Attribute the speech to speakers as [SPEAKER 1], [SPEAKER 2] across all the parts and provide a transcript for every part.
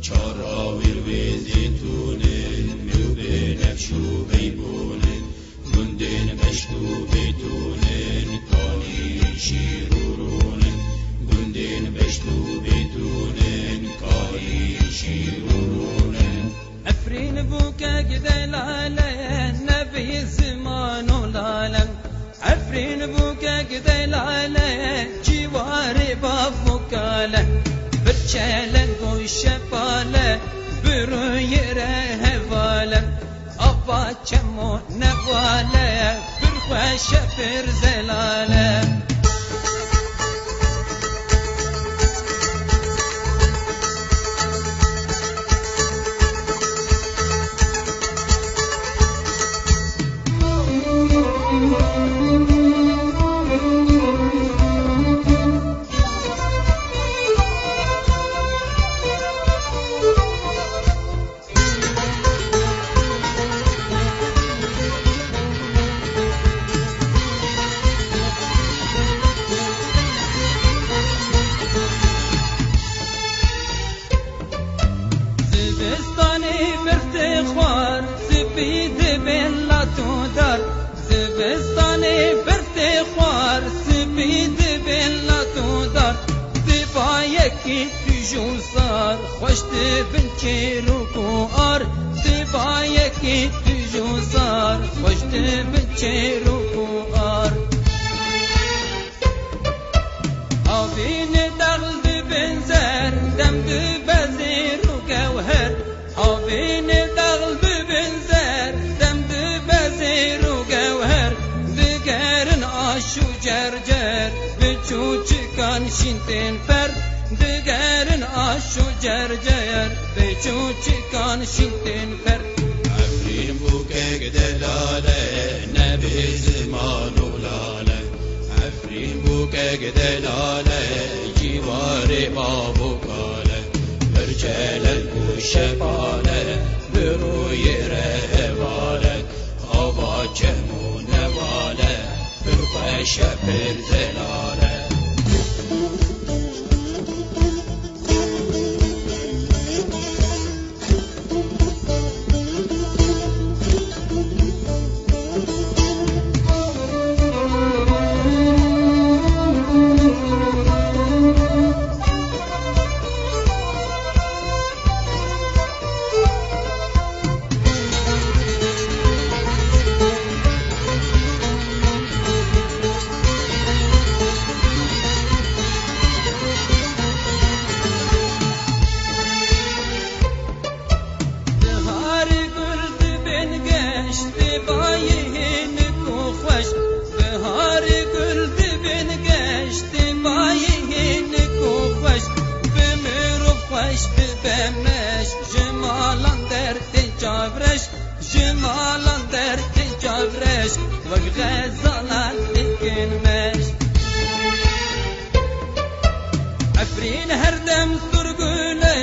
[SPEAKER 1] چاراویر و زیتونن میو بنفشو بیبونن گندن بشتو بیتونن کانی شیرورونن گندن بشتو بیتونن کانی شیرورونن
[SPEAKER 2] افرین بوکا گدلاله نبی زمان و لالم افرین بوکا گدلاله جواری بافوکاله برچلن گوشپاله بروی رهواله آبا چمو نواله برخوش فرزلاله زبستانی برت خوار سپید بلا تو دار دبا یکی تجون سار خوشت بن چیرو کو آر دبا یکی تجون سار خوشت بن چیرو کو آر آبین دغل بنزر دم بزیر و گوهر آبین دغل بنزر دم بزیر و گوهر دگرن آشو جرجر بچو چکان شینتین پر دگرن آشو جرجر بچو چکان شینتین پر
[SPEAKER 1] افرین بوکه دلاله نبی زمان و لاله افرین بوکه دلاله جواری بابو کاله برچلن گوشپاله بروی رهواله آبا چمو نواله برخوش فرزلاله
[SPEAKER 2] جمالان در تجابرش و غزالان تکنمش افرین هر دم سرگوله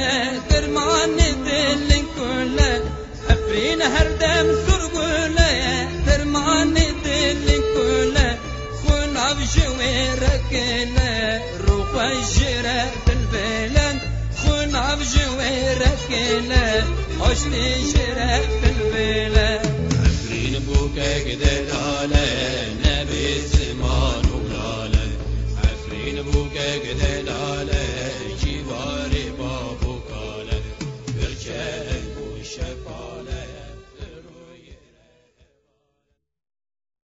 [SPEAKER 2] درمان دلن کله افرین هر دم سرگوله درمان دلن کله خوناب جوی رکله روح جره بالبلن خوناب جوی رکله آشتی جره بالبلن
[SPEAKER 1] افرین بوکه دلاله نبی زمان و لاله افرین بوکه دلاله